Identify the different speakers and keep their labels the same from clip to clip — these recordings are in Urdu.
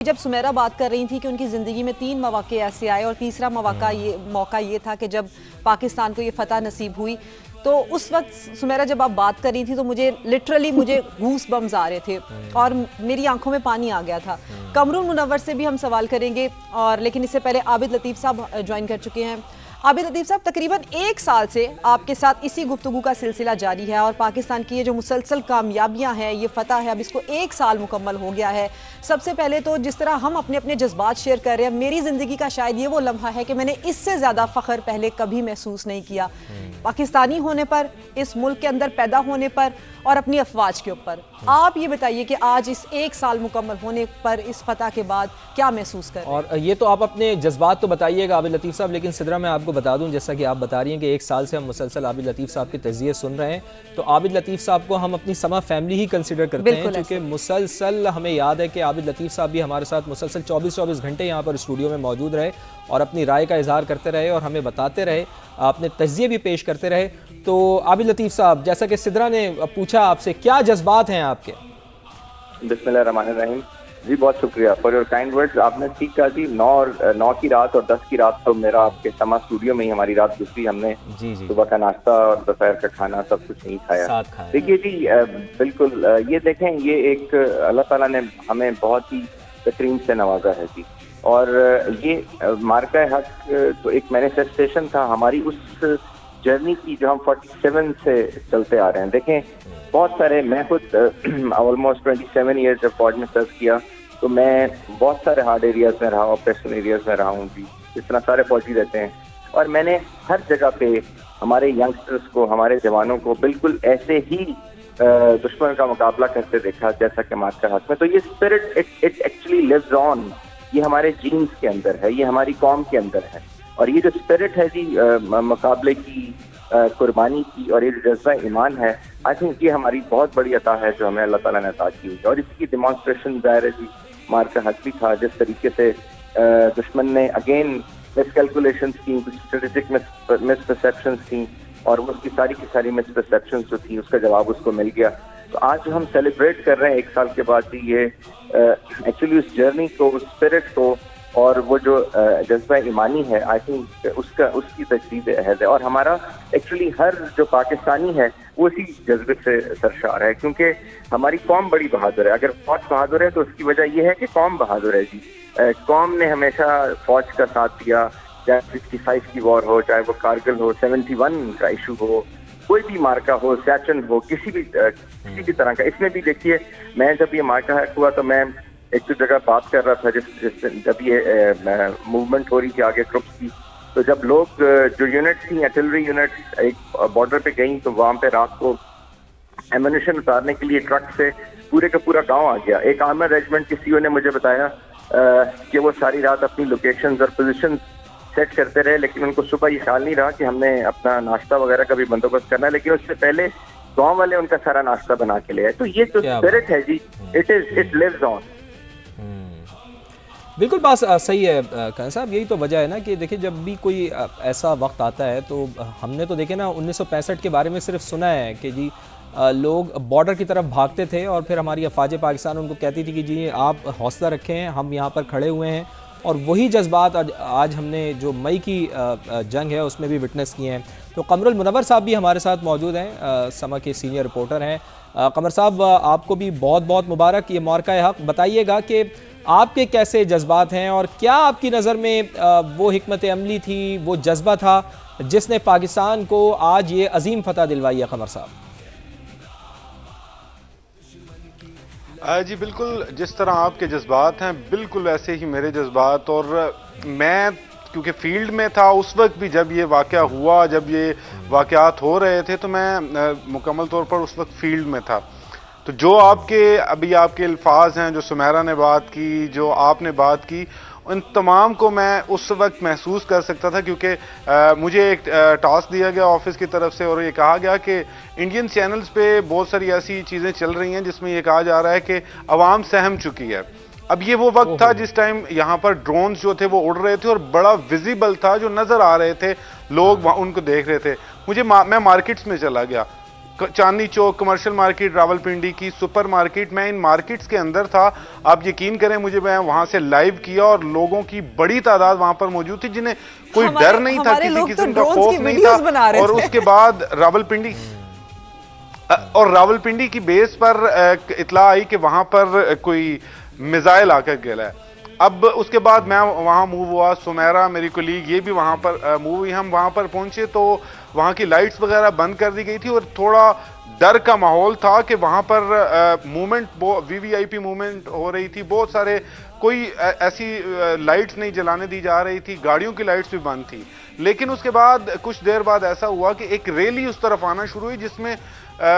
Speaker 1: جب سمیرہ بات کر رہی تھی کہ ان کی زندگی میں 3 مواقع ایسے آئے اور تیسرا موقع یہ تھا کہ جب پاکستان کو یہ فتح نصیب ہوئی، تو اس وقت سمیرہ جب آپ بات کر رہی تھی تو مجھے گوس بمز آ رہے تھے اور میری آنکھوں میں پانی آ گیا تھا۔ قمر المنور سے بھی ہم سوال کریں گے، اور لیکن اس سے پہلے عابد لطیف صاحب جوائن کر چکے ہیں۔ عابد لطیف صاحب، تقریباً 1 سال سے آپ کے ساتھ اسی گفتگو کا سلسلہ جاری ہے اور پاکستان کی یہ جو مسلسل کامیابیاں ہیں، یہ فتح ہے، اب اس کو 1 سال مکمل ہو گیا ہے۔ سب سے پہلے تو جس طرح ہم اپنے جذبات شیئر کر رہے ہیں، میری زندگی کا شاید یہ وہ لمحہ ہے کہ میں نے اس سے زیادہ فخر پہلے کبھی محسوس نہیں کیا، پاکستانی ہونے پر، اس ملک کے اندر پیدا ہونے پر اور اپنی افواج کے اوپر۔ آپ یہ بتائیے کہ آج اس 1 سال مکمل ہونے پر اس فتح کے بعد کیا محسوس کر رہے ہیں؟
Speaker 2: اور یہ تو آپ اپنے جذبات تو بتائیے گا عابد لطیف صاحب، لیکن سدرا میں آپ کو بتا دوں، جیسا کہ آپ بتا رہی ہیں کہ 1 سال سے ہم مسلسل عابد لطیف صاحب کے تجزیے سن رہے ہیں، تو عابد لطیف صاحب کو ہم اپنی سما فیملی ہی کنسیڈر کرتے ہیں، کیونکہ مسلسل ہمیں یاد ہے کہ عابد لطیف صاحب بھی ہمارے ساتھ مسلسل 24 گھنٹے یہاں پر اسٹوڈیو میں موجود رہے اور اپنی رائے کا اظہار کرتے رہے اور ہمیں بتاتے رہے، اپنے تجزیے بھی پیش کرتے رہے۔ تو عابد لطیف صاحب، جیسا کہ سدرا نے پوچھا آپ سے، کیا جذبات ہیں آپ کے؟
Speaker 3: بسم اللہ الرحمن الرحیم۔ جی بہت شکریہ فار یور کائنڈ ورڈز۔ آپ نے ٹھیک کہا جی، 9 کی رات اور 10 کی رات تو میرا آپ کے سما اسٹوڈیو میں ہی ہماری رات گزری، ہم نے صبح کا ناشتہ اور دوپہر کا کھانا سب کچھ نہیں کھایا۔ دیکھیے جی، بالکل یہ دیکھیں، یہ ایک اللہ تعالیٰ نے ہمیں بہت ہی بہترین سے نوازا ہے جی، اور یہ مارکہ حق تو ایک مینیفیسٹیشن تھا ہماری اس جرنی کی جو ہم 47 سے چلتے آ رہے ہیں۔ دیکھیں بہت سارے، میں خود آلموسٹ 27 ایئر جب فوج میں سرو کیا تو میں بہت سارے ہارڈ ایریاز میں رہا، آپریشن ایریاز میں رہا ہوں جی، جس طرح سارے فوجی رہتے ہیں، اور میں نے ہر جگہ پہ ہمارے ینگسٹرز کو، ہمارے جوانوں کو بالکل ایسے ہی دشمن کا مقابلہ کرتے دیکھا جیسا کہ مارکہ حق میں۔ تو یہ اسپرٹ اٹ ایکچولی لیوز آن، یہ ہمارے جینز کے اندر ہے، یہ ہماری قوم کے اندر ہے، اور یہ جو اسپرٹ ہے جی مقابلے کی، قربانی کی، اور یہ جو جذبہ ایمان ہے، آئی تھنک یہ ہماری بہت بڑی عطا ہے جو ہمیں اللہ تعالیٰ نے عطا کی ہوئی ہے، اور اس کی ڈیمانسٹریشن ظاہر ہے جی مارکہ حق بھی تھا، جس طریقے سے دشمن نے اگین مس کیلکولیشنس کی، اسٹریٹجک مس پرسیپشنس تھیں، اور اس کی ساری مس پرسیپشنس جو تھیں اس کا جواب اس کو مل گیا۔ تو آج جو ہم سیلیبریٹ کر رہے ہیں 1 سال کے بعد جی، یہ ایکچولی اس جرنی کو، اس اسپرٹ کو، اور وہ جو جذبہ ایمانی ہے، آئی تھنک اس کی تجدید عہد ہے، اور ہمارا ایکچولی ہر جو پاکستانی ہے وہ اسی جذبے سے سرشار ہے، کیونکہ ہماری قوم بڑی بہادر ہے۔ اگر فوج بہادر ہے تو اس کی وجہ یہ ہے کہ قوم بہادر ہے جی۔ قوم نے ہمیشہ فوج کا ساتھ دیا، چاہے 65 کی وار ہو، چاہے وہ کارگل ہو، 71 کا ایشو ہو، کوئی بھی مارکا ہو، سیاچن ہو، کسی بھی طرح کا۔ اس میں بھی دیکھیے، میں جب یہ مارکا ہوا تو میں ایک تو جگہ بات کر رہا تھا جب یہ موومنٹ ہو رہی تھی آگے ٹروپس کی، تو جب لوگ جو یونٹس تھیں، آرٹلری یونٹس ایک بارڈر پہ گئیں، تو وہاں پہ رات کو ایمونیشن اتارنے کے لیے ٹرک سے پورے کا پورا گاؤں آ گیا۔ ایک آرمر ریجمنٹ کے سی او نے مجھے بتایا کہ وہ ساری رات اپنی لوکیشنز اور پوزیشنز سیٹ کرتے رہے، لیکن ان کو صبح یہ خیال نہیں رہا کہ ہم نے اپنا ناشتہ وغیرہ کا بھی بندوبست کرنا ہے، لیکن اس سے پہلے گاؤں والے ان کا سارا ناشتہ بنا کے لے آئے۔ تو یہ جو اسپرٹ ہے جی، اٹ لیوز آن۔
Speaker 2: بالکل بات صحیح ہے کان صاحب، یہی تو وجہ ہے نا کہ دیکھیں جب بھی کوئی ایسا وقت آتا ہے تو ہم نے تو دیکھیں نا 1965 کے بارے میں صرف سنا ہے کہ جی لوگ بارڈر کی طرف بھاگتے تھے اور پھر ہماری افواج پاکستان ان کو کہتی تھی کہ جی آپ حوصلہ رکھیں، ہم یہاں پر کھڑے ہوئے ہیں، اور وہی جذبات آج ہم نے جو مئی کی جنگ ہے اس میں بھی وٹنس کیے ہیں۔ تو قمر المنور صاحب بھی ہمارے ساتھ موجود ہیں، سما کے سینئر رپورٹر ہیں۔ قمر صاحب، آپ کو بھی بہت بہت مبارک یہ مارکہ حق۔ بتائیے گا کہ آپ کے کیسے جذبات ہیں، اور کیا آپ کی نظر میں وہ حکمت عملی تھی، وہ جذبہ تھا جس نے پاکستان کو آج یہ عظیم فتح دلوائی ہے؟ قمر صاحب
Speaker 4: جی بالکل، جس طرح آپ کے جذبات ہیں بالکل ویسے ہی میرے جذبات، اور میں کیونکہ فیلڈ میں تھا اس وقت بھی جب یہ واقعہ ہوا، جب یہ واقعات ہو رہے تھے، تو میں مکمل طور پر اس وقت فیلڈ میں تھا۔ تو جو آپ کے الفاظ ہیں، جو سمیرہ نے بات کی، جو آپ نے بات کی، ان تمام کو میں اس وقت محسوس کر سکتا تھا، کیونکہ مجھے ایک ٹاسک دیا گیا آفس کی طرف سے، اور یہ کہا گیا کہ انڈین چینلز پہ بہت ساری ایسی چیزیں چل رہی ہیں جس میں یہ کہا جا رہا ہے کہ عوام سہم چکی ہے۔ اب یہ وہ وقت تھا جس ٹائم یہاں پر ڈرونز جو تھے وہ اڑ رہے تھے اور بڑا ویزیبل تھا، جو نظر آ رہے تھے، لوگ ان کو دیکھ رہے تھے۔ میں مارکیٹس میں چلا گیا، چاندنی چوک کمرشل مارکیٹ، راولپنڈی کی سپر مارکیٹ، میں ان مارکیٹس کے اندر تھا. آپ یقین کریں مجھے میں وہاں سے لائیو کیا اور لوگوں کی بڑی تعداد وہاں پر موجود تھی جنہیں کوئی ڈر نہیں تھا، کسی قسم کا خوف نہیں تھا. اور اس کے بعد راولپنڈی کی بیس پر اطلاع آئی کہ وہاں پر کوئی میزائل آ کر گرا ہے. اب اس کے بعد میں وہاں موو ہوا، سمیرا میری کولیگ یہ بھی وہاں پر موو ہوئی. ہم وہاں پر پہنچے تو وہاں کی لائٹس وغیرہ بند کر دی گئی تھی اور تھوڑا ڈر کا ماحول تھا کہ وہاں پر movement we I P movement ہو رہی تھی. بہت سارے کوئی ایسی لائٹس نہیں جلانے دی جا رہی تھی، گاڑیوں کی لائٹس بھی بند تھی. لیکن اس کے بعد کچھ دیر بعد ایسا ہوا کہ ایک ریلی اس طرف آنا شروع ہوئی جس میں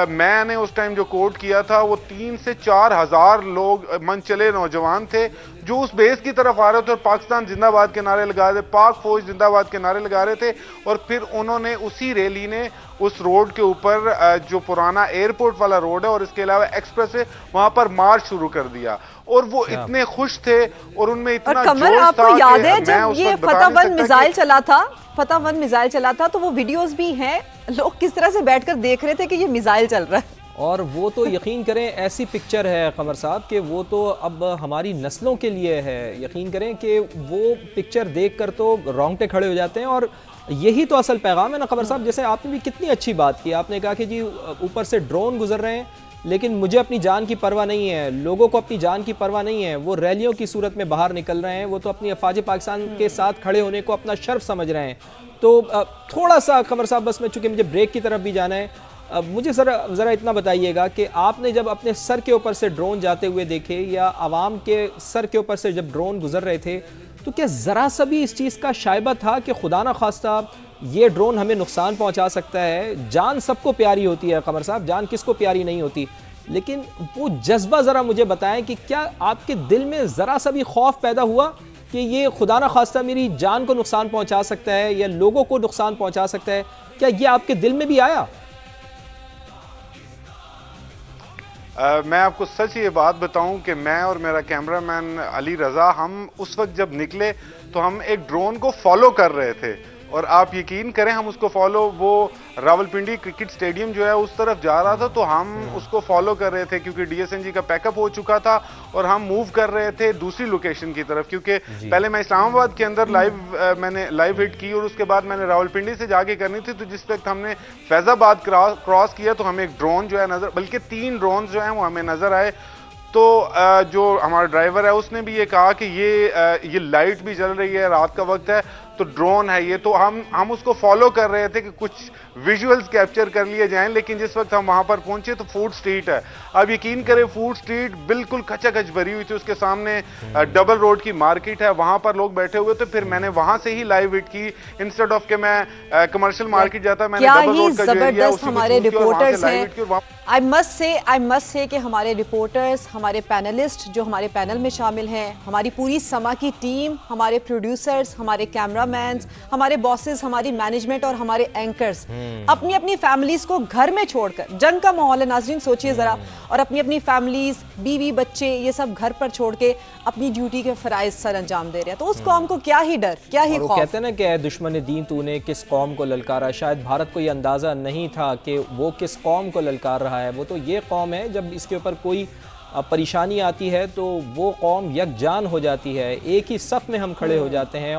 Speaker 4: میں نے اس ٹائم جو کوٹ کیا تھا وہ 3 سے 4 ہزار لوگ من چلے نوجوان تھے جو اس بیس کی طرف آ رہے تھے اور پاکستان زندہ باد کے نعرے لگا رہے تھے، پاک فوج زندہ باد کے نعرے لگا رہے تھے. اور پھر انہوں نے اسی ریلی نے اس روڈ کے اوپر جو پرانا ایئرپورٹ والا روڈ ہے اور اس کے علاوہ ایکسپریس وے وہاں پر مارچ شروع کر دیا. اور وہ اتنے خوش تھے اور ان میں اتنا
Speaker 1: جوش تھا. آپ کو یاد ہے جب یہ فتح 1 میزائل چلا تھا تو وہ ویڈیوز بھی ہیں، لوگ کس طرح سے بیٹھ کر دیکھ رہے تھے کہ یہ میزائل چل رہا ہے.
Speaker 2: اور وہ تو یقین کریں ایسی پکچر ہے قمر صاحب کہ وہ تو اب ہماری نسلوں کے لیے ہے. یقین کریں کہ وہ پکچر دیکھ کر تو رونگٹے کھڑے ہو جاتے ہیں. اور یہی تو اصل پیغام ہے نا قمر صاحب. جیسے آپ نے بھی کتنی اچھی بات کی، آپ نے کہا کہ جی اوپر سے ڈرون گزر رہے ہیں لیکن مجھے اپنی جان کی پرواہ نہیں ہے، لوگوں کو اپنی جان کی پرواہ نہیں ہے. وہ ریلیوں کی صورت میں باہر نکل رہے ہیں، وہ تو اپنی افواج پاکستان کے ساتھ کھڑے ہونے کو اپنا شرف سمجھ رہے ہیں. تو تھوڑا سا قمر صاحب بس میں چونکہ مجھے بریک کی طرف بھی جانا ہے، مجھے ذرا اتنا بتائیے گا کہ آپ نے جب اپنے سر کے اوپر سے ڈرون جاتے ہوئے دیکھے یا عوام کے سر کے اوپر سے جب ڈرون گزر رہے تھے تو کیا ذرا سا بھی اس چیز کا شائبہ تھا کہ خدا نہ خواستہ یہ ڈرون ہمیں نقصان پہنچا سکتا ہے؟ جان سب کو پیاری ہوتی ہے قمر صاحب، جان کس کو پیاری نہیں ہوتی، لیکن وہ جذبہ ذرا مجھے بتائیں کہ کیا آپ کے دل میں ذرا سا بھی خوف پیدا ہوا کہ یہ خدا نہ خواستہ میری جان کو نقصان پہنچا سکتا ہے یا لوگوں کو نقصان پہنچا سکتا ہے؟ کیا یہ آپ کے دل میں بھی آیا؟
Speaker 4: میں آپ کو سچ یہ بات بتاؤں کہ میں اور میرا کیمرہ مین علی رضا ہم اس وقت جب نکلے تو ہم ایک ڈرون کو فالو کر رہے تھے. اور آپ یقین کریں ہم اس کو فالو، وہ راولپنڈی کرکٹ سٹیڈیم جو ہے اس طرف جا رہا تھا تو ہم اس کو فالو کر رہے تھے کیونکہ ڈی ایس این جی کا پیک اپ ہو چکا تھا اور ہم موو کر رہے تھے دوسری لوکیشن کی طرف. کیونکہ پہلے میں اسلام آباد کے اندر میں نے لائیو ہٹ کی اور اس کے بعد میں نے راولپنڈی سے جا کے کرنی تھی. تو جس وقت ہم نے فیض آباد کراس کیا تو ہمیں ایک ڈرون جو ہے نظر، بلکہ 3 ڈرونز جو ہیں وہ ہمیں نظر آئے. تو جو ہمارا ڈرائیور ہے اس نے بھی یہ کہا کہ یہ لائٹ بھی جل رہی ہے، رات کا وقت ہے تو ڈرون ہے یہ. تو ہم اس کو فالو کر رہے تھے کہ کچھ ویژولز کیپچر کر لیے جائیں. لیکن جس وقت ہم وہاں پر پہنچے تو فوڈ سٹریٹ ہے. اب یقین کریں فوڈ سٹریٹ بالکل کھچا کھچ بھری ہوئی تھی، اس کے سامنے ڈبل روڈ کی مارکیٹ ہے، وہاں پر لوگ بیٹھے ہوئے تھے. پھر میں نے وہاں سے ہی لائیو ہٹ کی انسٹیڈ آف کہ میں کمرشل مارکیٹ جاتا، میں نے ڈبل روڈ کا جو ایریا ہے اسی کو چوز کیا اور وہاں سے لائیو ہٹ کی.
Speaker 1: I must say کہ ہمارے رپورٹرز، ہمارے پینلسٹ جو ہمارے پینل میں شامل ہیں، ہماری پوری سما کی ٹیم، ہمارے پروڈیوسرز، ہمارے کیمرہ مینز، ہمارے باسز، ہماری مینجمنٹ اور ہمارے اینکرز اپنی اپنی فیملیز کو گھر میں چھوڑ کر، جنگ کا ماحول ہے ناظرین سوچئے ذرا، اور اپنی اپنی فیملیز، بیوی بچے یہ سب گھر پر چھوڑ کے اپنی ڈیوٹی کے فرائض سر انجام دے رہے ہیں. تو اس قوم کو کیا ہی ڈر، کیا ہی خوف.
Speaker 2: وہ کہتے ہیں نا کہ اے دشمن دین تو نے کس قوم کو للکارا. شاید بھارت کو یہ اندازہ نہیں تھا کہ وہ کس قوم کو للکار رہا ہے. وہ تو یہ قوم ہے جب اس کے اوپر کوئی پریشانی آتی ہے تو وہ قوم یکجان ہو جاتی ہے، ایک ہی صف میں ہم کھڑے ہو جاتے ہیں